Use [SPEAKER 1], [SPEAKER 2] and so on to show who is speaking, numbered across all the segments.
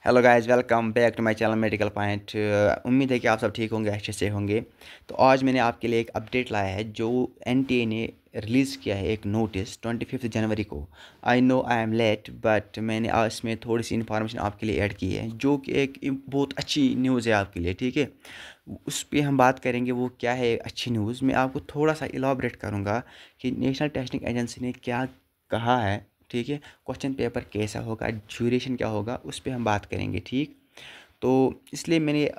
[SPEAKER 1] Hello guys, welcome back to my channel medical point. उम्मीद है कि आप सब ठीक होंगे, अच्छे से होंगे। तो आज मैंने आपके लिए एक अपडेट लाया है जो एनटीए ने रिलीज़ किया है, एक नोटिस 25 जनवरी को। I know I am late, but मैंने आज इसमें थोड़ी सी इन्फॉर्मेशन आपके लिए ऐड की है जो कि एक बहुत अच्छी न्यूज़ है आपके लिए, ठीक है। उस पर हम बात करेंगे वो क्या है अच्छी न्यूज़। मैं आपको थोड़ा सा इलाबरेट करूँगा कि नेशनल टेस्टिंग एजेंसी ने क्या कहा है, ठीक है। क्वेश्चन पेपर कैसा होगा, ड्यूरेशन क्या होगा, उस पर हम बात करेंगे, ठीक। तो इसलिए मैंने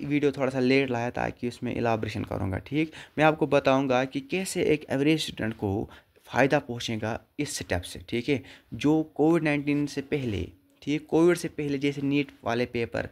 [SPEAKER 1] वीडियो थोड़ा सा लेट लाया ताकि उसमें इलाब्रेशन करूँगा, ठीक। मैं आपको बताऊँगा कि कैसे एक एवरेज स्टूडेंट को फ़ायदा पहुँचेगा इस स्टेप से, ठीक है। जो कोविड-19 से पहले, ठीक, कोविड से पहले जैसे नीट वाले पेपर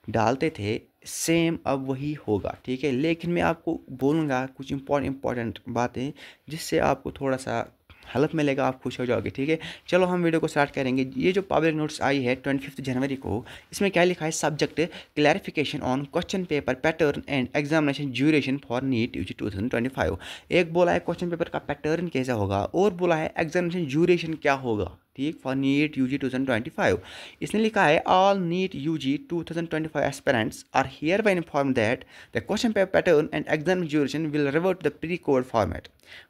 [SPEAKER 1] डालते थे, सेम अब वही होगा, ठीक है। लेकिन मैं आपको बोलूँगा कुछ इम्पोर्टेंट बातें जिससे आपको थोड़ा सा हेल्प मिलेगा, आप खुश हो जाओगे, ठीक है। चलो हम वीडियो को स्टार्ट करेंगे। ये जो पब्लिक नोटिस आई है 25 जनवरी को, इसमें क्या लिखा है? Subject clarification on question paper pattern and examination duration for NEET UG 2025। एक बोला है क्वेश्चन पेपर का पैटर्न कैसा होगा और बोला है एग्जामिनेशन ड्यूरेशन क्या होगा, ठीक, फॉर नीट यूजी 2025। इसने लिखा है all NEET UG 2025 aspirants are hereby inform that the question paper pattern and exam duration will revert the pre COVID format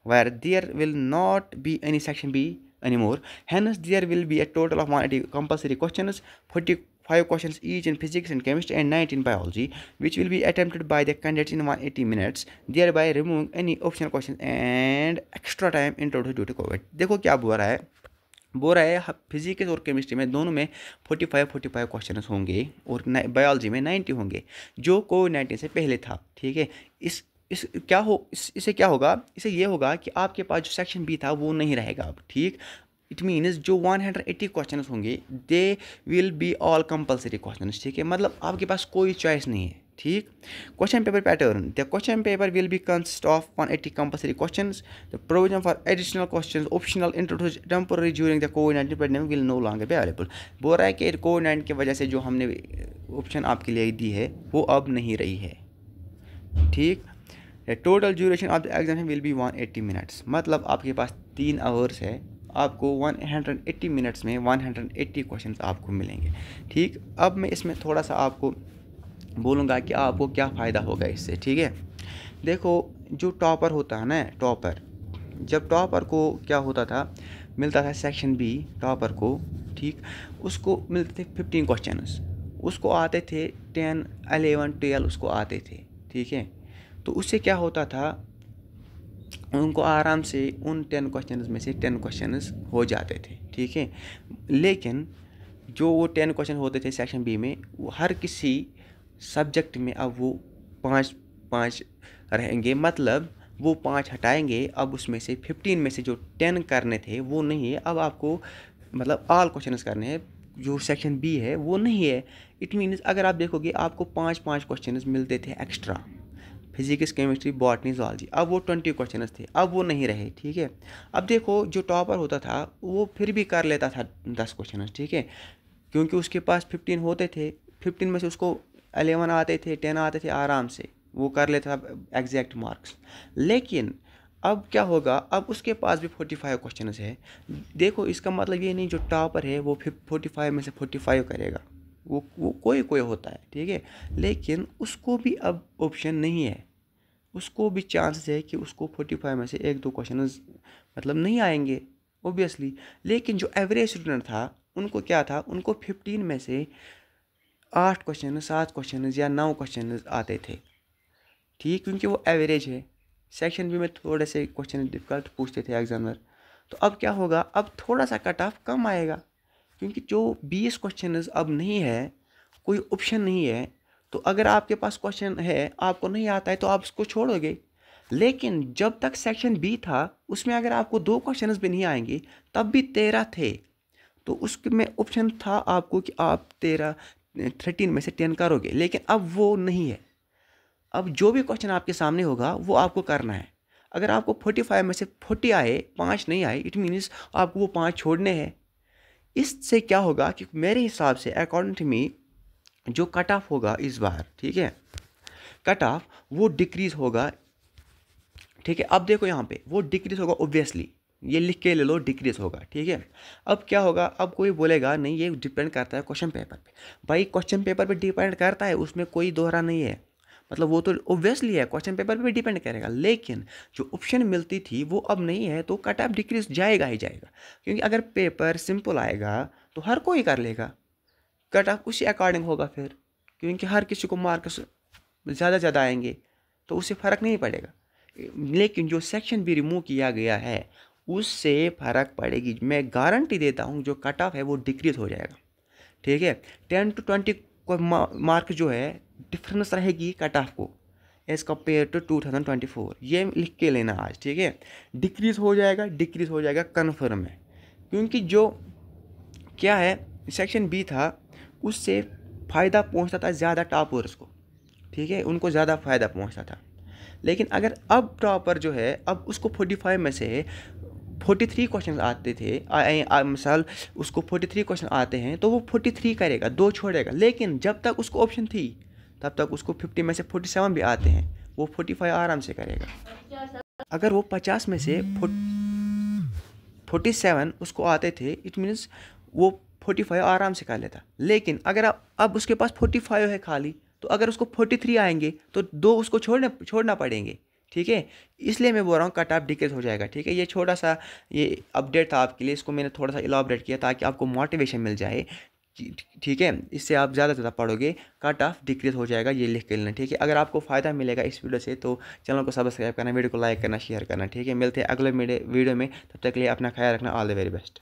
[SPEAKER 1] where there will not be any section B anymore. Hence, there will be a total of 180 compulsory questions, 45 questions each in physics and chemistry and 19 in biology, which will be attempted by the candidates in 180 minutes, thereby removing any optional questions and extra time introduced due to COVID. देखो क्या बोल रहा है physics और chemistry में दोनों में 45 question होंगे और बायोलॉजी में 90 होंगे, जो कोविड-19 से पहले था, ठीक है। इससे क्या होगा? इससे ये होगा कि आपके पास जो सेक्शन बी था वो नहीं रहेगा अब, ठीक। इट मीन्स जो 180 क्वेश्चन होंगे they will be all compulsory question, ठीक है। मतलब आपके पास कोई चॉइस नहीं है, ठीक। Question paper pattern, the question paper will be consist of 180 compulsory questions. The provision for additional questions optional introduced temporary during the कोविड-19 pandemic will no longer be available. बोल रहा है कि कोविड-19 की वजह से जो हमने ऑप्शन आपके लिए दी है वो अब नहीं रही है, ठीक। Total duration of the exam will be 180 minutes. मतलब आपके पास 3 आवर्स है, आपको 180 मिनट्स में 180 क्वेश्चंस आपको मिलेंगे, ठीक। अब मैं इसमें थोड़ा सा आपको बोलूँगा कि आपको क्या फ़ायदा होगा इससे, ठीक है। देखो, जो टॉपर होता है ना, टॉपर, जब टॉपर को क्या होता था, मिलता था सेक्शन बी टॉपर को, ठीक, उसको मिलते थे 15 क्वेश्चंस, उसको आते थे 10, 11, 12 उसको आते थे, ठीक है। तो उससे क्या होता था, उनको आराम से उन 10 क्वेश्चंस में से 10 क्वेश्चंस हो जाते थे, ठीक है। लेकिन जो वो 10 क्वेश्चन होते थे सेक्शन बी में, वो हर किसी सब्जेक्ट में अब वो 5 5 रहेंगे। मतलब वो 5 हटाएंगे, अब उसमें से 15 में से जो 10 करने थे वो नहीं है, अब आपको मतलब ऑल क्वेश्चंस करने हैं। जो सेक्शन बी है वो नहीं है। इट मीन्स अगर आप देखोगे आपको 5 क्वेश्चंस मिलते थे extra, physics chemistry botany zoology, अब वो 20 क्वेश्चन थे, अब वो नहीं रहे, ठीक है। अब देखो, जो टॉपर होता था वो फिर भी कर लेता था 10 क्वेश्चन, ठीक है, क्योंकि उसके पास 15 होते थे। 15 में से उसको 11 आते थे, 10 आते थे, आराम से वो कर लेता था एग्जैक्ट मार्क्स। लेकिन अब क्या होगा, अब उसके पास भी 45 क्वेश्चन है। देखो, इसका मतलब ये नहीं जो टॉपर है वो 45 में से 45 करेगा, वो कोई कोई होता है, ठीक है। लेकिन उसको भी अब ऑप्शन नहीं है, उसको भी चांसेस है कि उसको 45 में से 1-2 क्वेश्चन मतलब नहीं आएंगे, ओबियसली। लेकिन जो एवरेज स्टूडेंट था उनको क्या था, उनको 15 में से 8 क्वेश्चन, 7 क्वेश्चन या 9 क्वेश्चन आते थे, ठीक, क्योंकि वो एवरेज है। सेक्शन बी में थोड़े से क्वेश्चन डिफिकल्ट पूछते थे एग्जामिनर। तो अब क्या होगा, अब थोड़ा सा कट ऑफ कम आएगा, क्योंकि जो 20 क्वेश्चन अब नहीं है, कोई ऑप्शन नहीं है। तो अगर आपके पास क्वेश्चन है, आपको नहीं आता है, तो आप उसको छोड़ोगे। लेकिन जब तक सेक्शन बी था उसमें अगर आपको 2 क्वेश्चन भी नहीं आएंगे, तब भी 13 थे, तो उसमें ऑप्शन था आपको कि आप 13 में से 10 करोगे। लेकिन अब वो नहीं है। अब जो भी क्वेश्चन आपके सामने होगा वो आपको करना है। अगर आपको 45 में से 40 आए, 5 नहीं आए, इट मीन्स आपको वो 5 छोड़ने हैं। इससे क्या होगा कि मेरे हिसाब से, अकॉर्डिंग टू मी, जो कट ऑफ होगा इस बार, ठीक है, कट ऑफ वो डिक्रीज होगा, ठीक है। अब देखो यहाँ पे वो डिक्रीज होगा, ऑब्वियसली ये लिख के ले लो, डिक्रीज होगा, ठीक है। अब क्या होगा, अब कोई बोलेगा नहीं ये डिपेंड करता है क्वेश्चन पेपर पे। भाई क्वेश्चन पेपर पे डिपेंड करता है, उसमें कोई दोहरा नहीं है, मतलब वो तो ओब्वियसली है, क्वेश्चन पेपर पे भी डिपेंड करेगा, लेकिन जो ऑप्शन मिलती थी वो अब नहीं है, तो कट ऑफ डिक्रीज जाएगा ही जाएगा। क्योंकि अगर पेपर सिंपल आएगा तो हर कोई कर लेगा, कट ऑफ उसी अकॉर्डिंग होगा फिर, क्योंकि हर किसी को मार्क्स ज़्यादा ज़्यादा आएंगे तो उससे फ़र्क नहीं पड़ेगा। लेकिन जो सेक्शन भी रिमूव किया गया है उससे फ़र्क पड़ेगी, मैं गारंटी देता हूँ, जो कट ऑफ है वो डिक्रीज हो जाएगा, ठीक है। 10 to 20 को मार्क जो है डिफरेंस रहेगी कट ऑफ को एज़ कम्पेयर टू 2024, ये लिख के लेना आज, ठीक है। डिक्रीज हो जाएगा, डिक्रीज हो जाएगा कन्फर्म है, क्योंकि जो क्या है सेक्शन बी था उससे फ़ायदा पहुंचता था ज़्यादा टॉपर्स को, ठीक है, उनको ज़्यादा फ़ायदा पहुंचता था। लेकिन अगर अब टॉपर जो है अब उसको 45 में से 43 क्वेश्चन आते थे, मिसाल उसको 43 क्वेश्चन आते हैं तो वो 43 करेगा, 2 छोड़ेगा, लेकिन जब तक उसको ऑप्शन थी तब तक उसको 50 में से 47 भी आते हैं, वो 45 आराम से करेगा। अगर वो 50 में से 47 उसको आते थे, इट मीन्स वो 45 आराम से कर लेता। लेकिन अगर अब उसके पास 45 है खाली, तो अगर उसको 43 आएंगे तो 2 उसको छोड़ना पड़ेंगे, ठीक है। इसलिए मैं बोल रहा हूँ कट ऑफ डिक्रीज हो जाएगा, ठीक है। ये छोटा सा ये अपडेट था आपके लिए, इसको मैंने थोड़ा सा इलाबरेट किया ताकि आपको मोटिवेशन मिल जाए, ठीक है। इससे आप ज़्यादा से ज़्यादा पढ़ोगे, कट ऑफ डिक्रीज हो जाएगा, ये लिख के लेना, ठीक है। अगर आपको फ़ायदा मिलेगा इस वीडियो से तो चैनल को सब्सक्राइब करना, वीडियो को लाइक करना, शेयर करना, ठीक है। मिलते हैं अगले वीडियो में, तब तक के लिए अपना ख्याल रखना, ऑल द वेरी बेस्ट।